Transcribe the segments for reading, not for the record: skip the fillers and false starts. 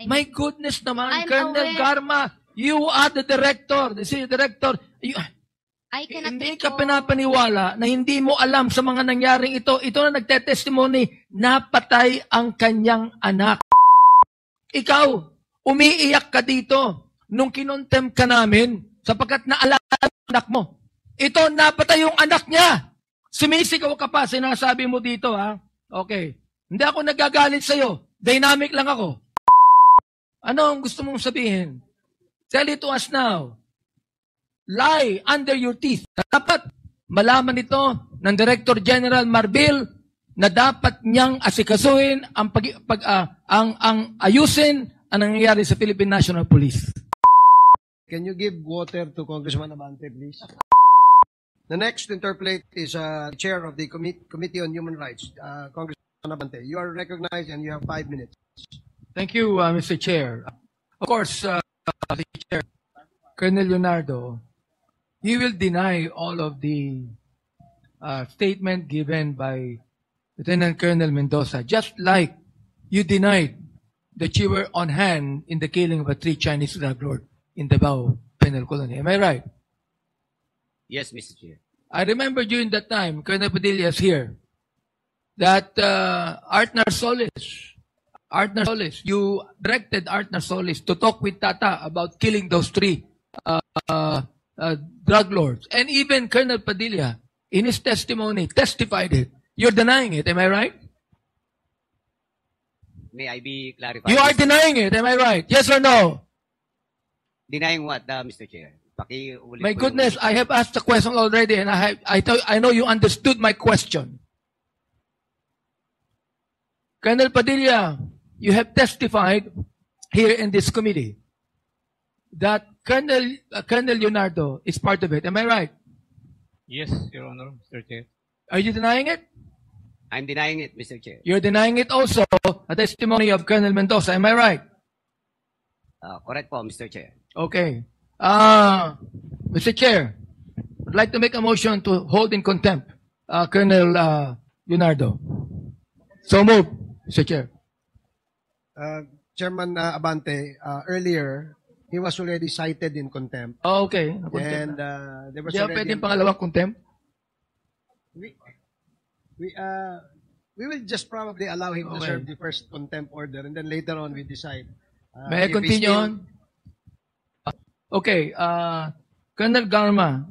My goodness naman, I'm Colonel aware. Garma, you are the director, the senior director. I cannot Hindi take ka po- pinapaniwala na hindi mo alam sa mga nangyaring ito. Ito na nagtetestimony, napatay ang kanyang anak. Ikaw, umiiyak ka dito nung kinontem ka namin sapagkat naalala ang anak mo. Ito, napatay yung anak niya. Sumisigaw ka pa, sinasabi mo dito, ha? Okay. Hindi ako nagagalit sa'yo. Dynamic lang ako. Ano ang gusto mong sabihin? Tell it to us now. Lie under your teeth. Dapat malaman ito ng Director General Marbil na dapat niyang asikasuhin ang ayusin ang nangyayari sa Philippine National Police. Can you give water to Congressman Abante, please? The next to interpolate is Chair of the Committee on Human Rights, Congressman Abante. You are recognized and you have 5 minutes. Thank you, Mr. Chair. Of course, Mr. Chair, Colonel Leonardo, you will deny all of the statement given by Lieutenant Colonel Mendoza, just like you denied that you were on hand in the killing of a 3 Chinese drug lord in Davao Penal Colony. Am I right? Yes, Mr. Chair. I remember during that time, Colonel Padilla is here, that Artnar Solis, you directed Artnar Solis to talk with Tata about killing those 3 drug lords. And even Colonel Padilla, in his testimony, testified it. You're denying it, am I right? May I be clarified? You are denying it, am I right? Yes or no? Denying what, Mr. Chair? Pakiulit My po goodness, yung- I have asked the question already and I know you understood my question. Colonel Padilla, you have testified here in this committee that Colonel Leonardo is part of it. Am I right? Yes, Your Honor, Mr. Chair. Are you denying it? I'm denying it, Mr. Chair. You're denying it also, a testimony of Colonel Mendoza. Am I right? Correct po, Mr. Chair. Okay. Mr. Chair, I'd like to make a motion to hold in contempt Colonel Leonardo. So move, Mr. Chair. Chairman Abante, earlier, he was already cited in contempt. Oh, okay. And there was Di ba already... pwedeng pangalawang contempt? We will just probably allow him to Okay. serve the first contempt order and then later on we decide. May I if he continue still- on? Okay. Colonel Garma,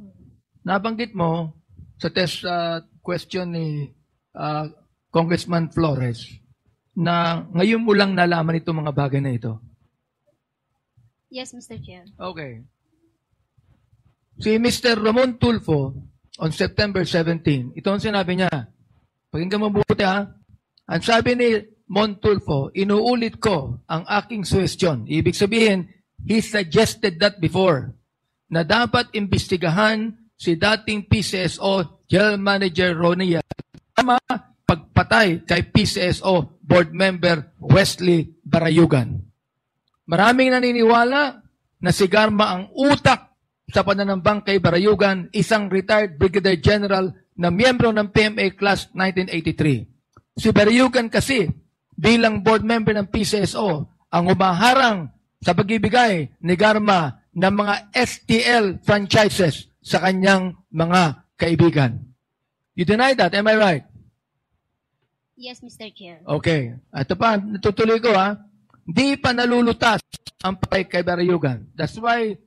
nabanggit mo sa test question ni Congressman Flores na ngayon mo lang nalaman itong mga bagay na ito. Yes, Mr. Chair. Okay. Si Mr. Ramon Tulfo, on September 17, ito ang sinabi niya. Pakinggan mo mabuti ha. Ang sabi ni Mon Tulfo, inuulit ko ang aking suggestion. Ibig sabihin, he suggested that before, na dapat imbestigahan si dating PCSO General Manager Ronia tama pagpatay kay PCSO Board Member Wesley Barayugan. Maraming naniniwala na si Garma ang utak sa pananambang kay Barayugan, isang retired Brigadier General na miyembro ng PMA Class 1983. Si Barayugan kasi, bilang board member ng PCSO, ang umaharang sa pagbibigay ni Garma ng mga STL franchises sa kanyang mga kaibigan. You deny that, am I right? Yes, Mr. Chair. Okay. Ito pa, natutuloy ko ha. Di pa nalulutas ang patay kay Barayugan. That's why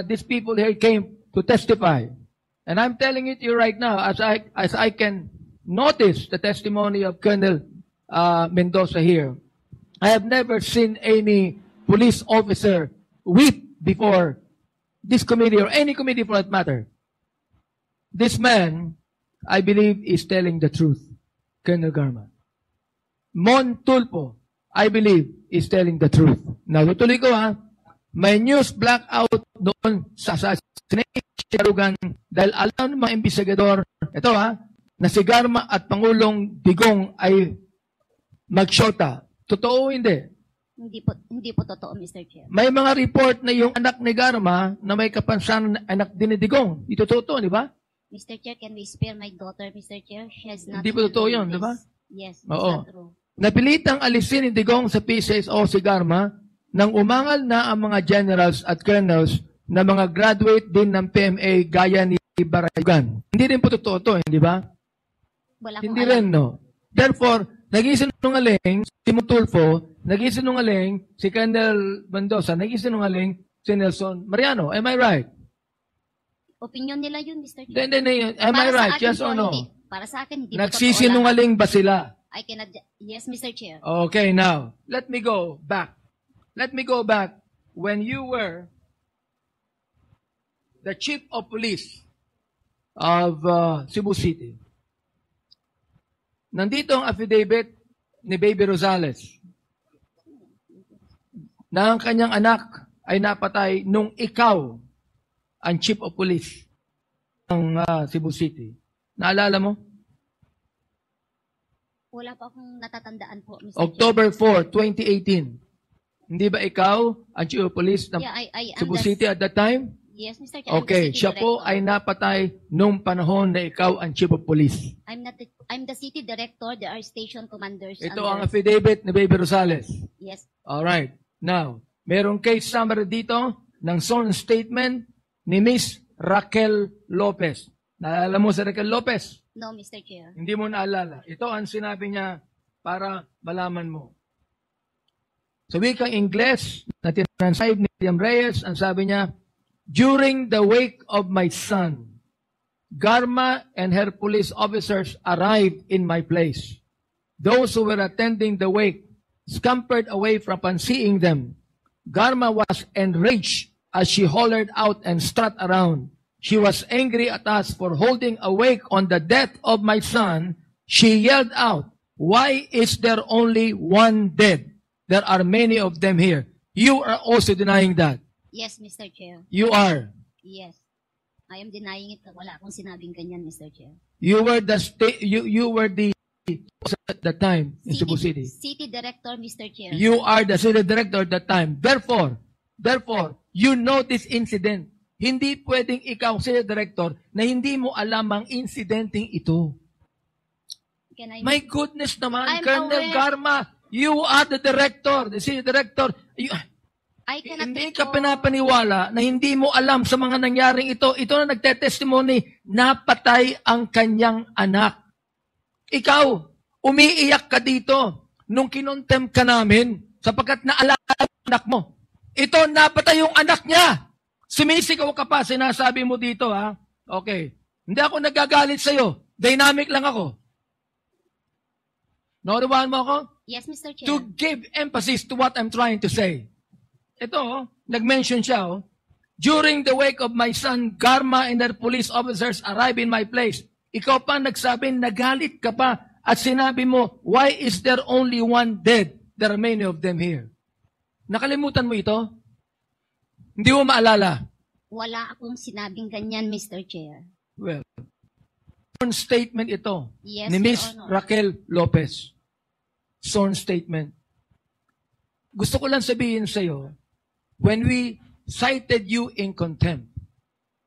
these people here came to testify. And I'm telling it to you right now, as I can notice the testimony of Colonel Mendoza here. I have never seen any police officer weep before this committee or any committee for that matter. This man, I believe, is telling the truth, Colonel Garma. Mon Tulfo, I believe, is telling the truth. Now, tutuloy ko ha, may news blackout doon sa Barayugan dahil alam ng mga investigador, ito ha, na si Garma at Pangulong Digong ay magsyota. Totoo o hindi? Hindi po totoo, Mr. Chair. May mga report na yung anak ni Garma na may kapansanan na anak din ni Digong. Ito totoo, di ba? Mr. Chair, can we spare my daughter, Mr. Chair? She has not... Hindi po totoo yun, di ba? Yes, it's Oo. not true. Napilitang alisin ni Digong sa PCSO si Garma nang umangal na ang mga generals at colonels na mga graduate din ng PMA gaya ni Baragan. Hindi rin po totoo to, hindi ba? Wala akong Hindi alam. rin, no? Therefore, naging sinungaling si Tulfo, naging sinungaling si Colonel Mendoza, naging sinungaling si Nelson Mariano. Am I right? Opinion nila yun, Mr. Chair. Then, am I Para sa right? akin Yes po, or no? hindi. Para sa akin, hindi po totoo lahat. Nagsisinungaling ba sila? I cannot, yes, Mr. Chair. Okay, now, let me go back. Let me go back. When you were the chief of police of Cebu City, nandito ang affidavit ni Baby Rosales na ang kanyang anak ay napatay nung ikaw ang chief of police ng Cebu City. Naalala mo? Wala pa akong natatandaan po, Mr. October 4, 2018. Hindi ba ikaw ang chief of police ng Chair. Yeah, I am Cebu the- City at that time? Yes, Mr. Chair. I'm the Okay, city siya po director. ay napatay nung panahon na ikaw ang chief of police. I'm the city director. There are station commanders. Ito ang under- affidavit ni Baby Rosales. Yes. Alright. Now, merong case summary dito ng sworn statement ni Miss Raquel Lopez. Naalala mo si Raquel Lopez? No, Mr. Chair. Hindi mo naalala. Ito ang sinabi niya para malaman mo. Sa wikang Ingles na tinranslate ni William Reyes, ang sabi niya, during the wake of my son, Garma and her police officers arrived in my place. Those who were attending the wake scampered away from seeing them. Garma was enraged as she hollered out and strut around. She was angry at us for holding a wake on the death of my son. She yelled out, "Why is there only one dead? There are many of them here." You are also denying that. Yes, Mr. Chair. You are. Yes. I am denying it. Wala akong sinabing ganyan, Mr. Chair. You were the you were the at that time in Cebu City. City director, Mr. Chair. You are the city director at that time. Therefore, you know this incident. Hindi pwedeng ikaw, city director, na hindi mo alam ang incidenting ito. Can I My goodness naman, I'm Colonel aware. Garma, you are the director, the city director. I cannot Hindi recall- ka pinapaniwala na hindi mo alam sa mga nangyaring ito. Ito na nagtetestimony, napatay ang kanyang anak. Ikaw, umiiyak ka dito nung kinontem ka namin sapagkat naalala ang anak mo. Ito, napatay yung anak niya. Sumisigaw ka pa, sinasabi mo dito, ha? Okay. Hindi ako nagagalit sa'yo. Dynamic lang ako. Naunawahan mo ako? Yes, Mr. Chair. To give emphasis to what I'm trying to say. Ito, nag-mention siya, during the wake of my son, Garma and their police officers arrived in my place. Ikaw pa nagsabi, nagalit ka pa at sinabi mo, why is there only one dead? There are many of them here. Nakalimutan mo ito? Hindi mo maalala? Wala akong sinabing ganyan, Mr. Chair. Well, sworn statement ito Yes, ni Your Miss Honor. Raquel Lopez. Sworn statement. Gusto ko lang sabihin sa iyo, when we cited you in contempt,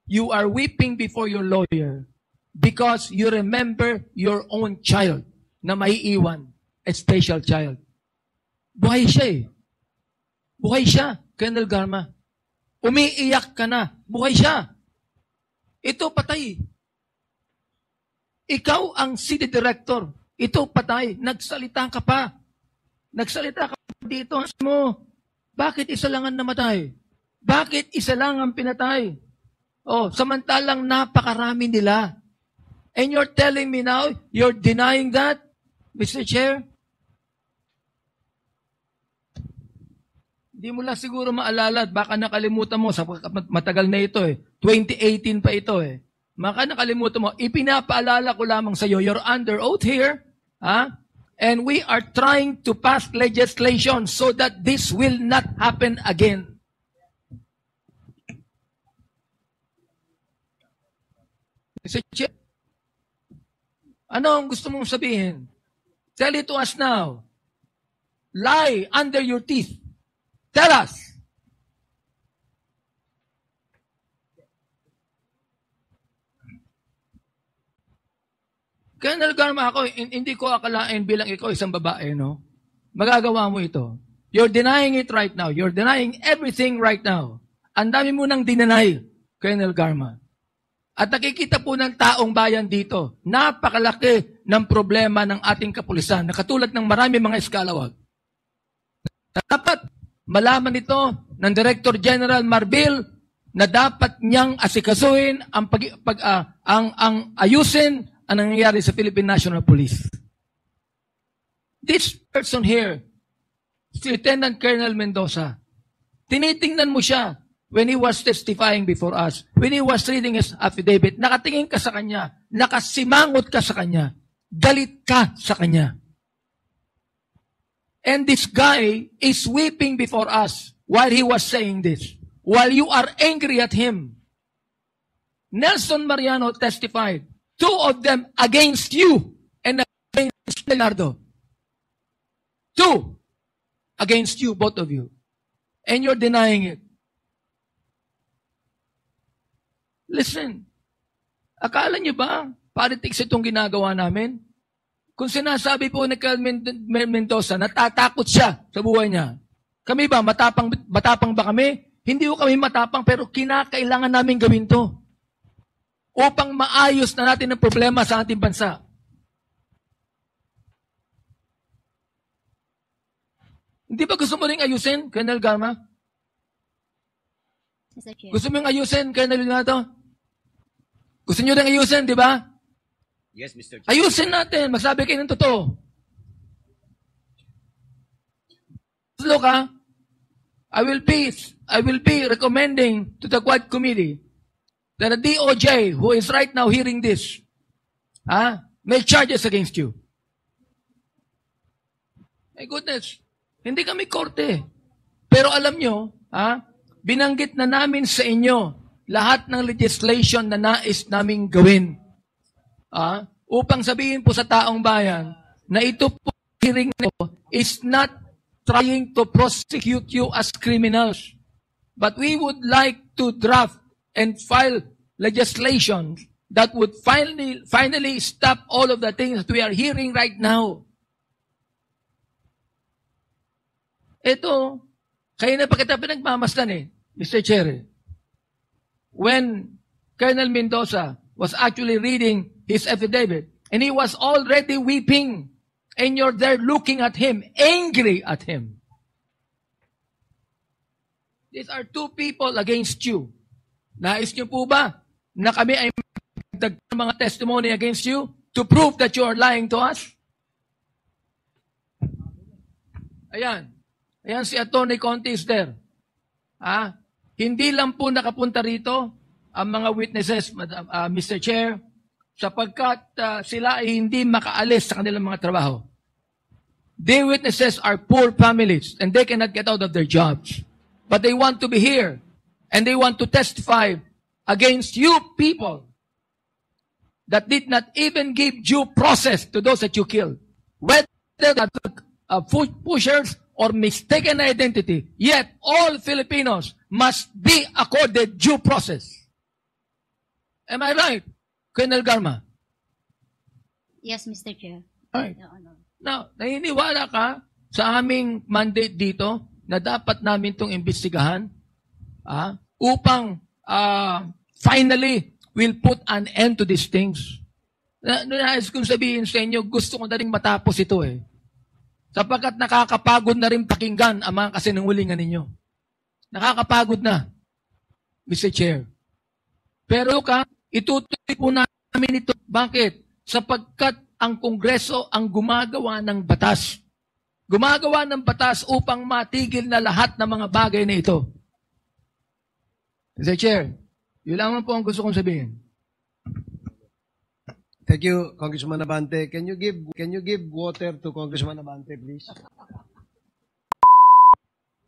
you are weeping before your lawyer because you remember your own child na maiiwan, a special child. Buhay siya eh. Buhay siya, Colonel Garma. Umiiyak ka na. Buhay siya. Ito patay. Ikaw ang city director. Ito patay. Nagsalita ka pa. Nagsalita ka pa dito. Mo, bakit isa lang ang namatay? Bakit isa lang ang pinatay? Oh, samantalang napakarami nila. And you're telling me now, you're denying that, Mr. Chair? Hindi mo lang siguro maalala at baka nakalimutan mo, sa matagal na ito eh. 2018 pa ito eh. Baka nakalimutan mo, ipinapaalala ko lamang sa iyo, you're under oath here, ha? And we are trying to pass legislation so that this will not happen again. Mr. Chair, ano ang gusto mong sabihin? Tell it to us now. Lie under your teeth. Tell us. Colonel Garma, ako, hindi ko akalain bilang ikaw isang babae, no? Magagawa mo ito. You're denying it right now. You're denying everything right now. Ang dami mo nang dinanay, Colonel Garma. At nakikita po ng taong bayan dito, napakalaki ng problema ng ating kapulisan na katulad ng marami mga eskalawag. Dapat malaman ito ng Director General Marbil na dapat niyang asikasuhin ang ayusin ang nangyayari sa Philippine National Police. This person here, si Lieutenant Colonel Mendoza, tinitingnan mo siya when he was testifying before us, when he was reading his affidavit, nakatingin ka sa kanya, nakasimangot ka sa kanya, galit ka sa kanya. And this guy is weeping before us while he was saying this, while you are angry at him. Nelson Mariano testified, 2 of them against you and against Leonardo. 2 against you, both of you. And you're denying it. Listen, akala niyo ba politics itong ginagawa namin? Kung sinasabi po ni Colonel Mendoza, natatakot siya sa buhay niya. Kami ba, matapang ba kami? Hindi ko kami matapang, pero kinakailangan namin gawin to upang maayos na natin ang problema sa ating bansa. Hindi ba gusto mo rin ayusin, Colonel Garma? Mr. Chair. Gusto mo rin ayusin, Colonel Leonardo? Gusto nyo rin ayusin, di ba? Yes, Mr. Chair. Ayusin natin. Magsabi kayo ng totoo. Look, I will be recommending to the Quad Committee that the DOJ, who is right now hearing this, make charges against you. My goodness. Hindi kami korte. Pero alam nyo, binanggit na namin sa inyo lahat ng legislation na nais naming gawin. Upang sabihin po sa taong bayan na ito po hearing na ito is not trying to prosecute you as criminals. But we would like to draft and file legislation that would finally stop all of the things that we are hearing right now. Ito, kayo na pa kita pinagmamasdan Mr. Chair. When Colonel Mendoza was actually reading his affidavit, and he was already weeping, and you're there looking at him, angry at him. These are 2 people against you. Nais niyo po ba na kami ay magdagdag mga testimony against you to prove that you are lying to us? Ayan. Ayan si Atty. Conte is there. Hindi lang po nakapunta rito ang mga witnesses, Mr. Chair, sapagkat sila ay hindi makaalis sa kanilang mga trabaho. The witnesses are poor families and they cannot get out of their jobs. But they want to be here and they want to testify against you people that did not even give due process to those that you killed. Whether that pushers or mistaken identity, yet all Filipinos must be accorded due process. Am I right, Colonel Garma? Yes, Mr. Chair. Alright. Your Honor. Now, naniniwala ka sa aming mandate dito na dapat namin itong imbestigahan upang finally we'll put an end to these things. Nais kong sabihin sa inyo, gusto ko na rin matapos ito sapagkat nakakapagod na rin pakinggan ang mga kasinungalingan ninyo. Nakakapagod na, Mr. Chair. Pero itutuloy po namin ito. Bakit? Sapagkat ang Kongreso ang gumagawa ng batas. Gumagawa ng batas upang matigil na lahat ng mga bagay na ito. Mr. Chair, yun lamang po ang gusto kong sabihin. Thank you, Congressman Abante. Can you give water to Congressman Abante, please?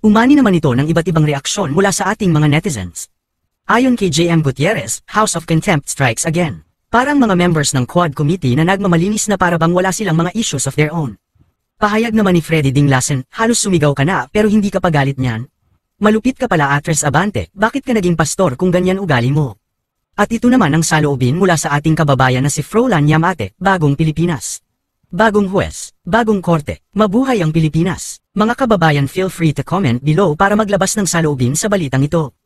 Umani naman ito ng iba't ibang reaksyon mula sa ating mga netizens. Ayon kay J.M. Gutierrez, House of Contempt strikes again. Parang mga members ng Quad Committee na nagmamalinis na para bang wala silang mga issues of their own. Pahayag naman ni Freddy Dinglasen, halos sumigaw ka na pero hindi ka pa galit niyan. Malupit ka pala, Actress Abante, bakit ka naging pastor kung ganyan ugali mo? At ito naman ang saloobin mula sa ating kababayan na si Frolan Yamate, Bagong Pilipinas. Bagong huwes, bagong korte, mabuhay ang Pilipinas. Mga kababayan, feel free to comment below para maglabas ng saloobin sa balitang ito.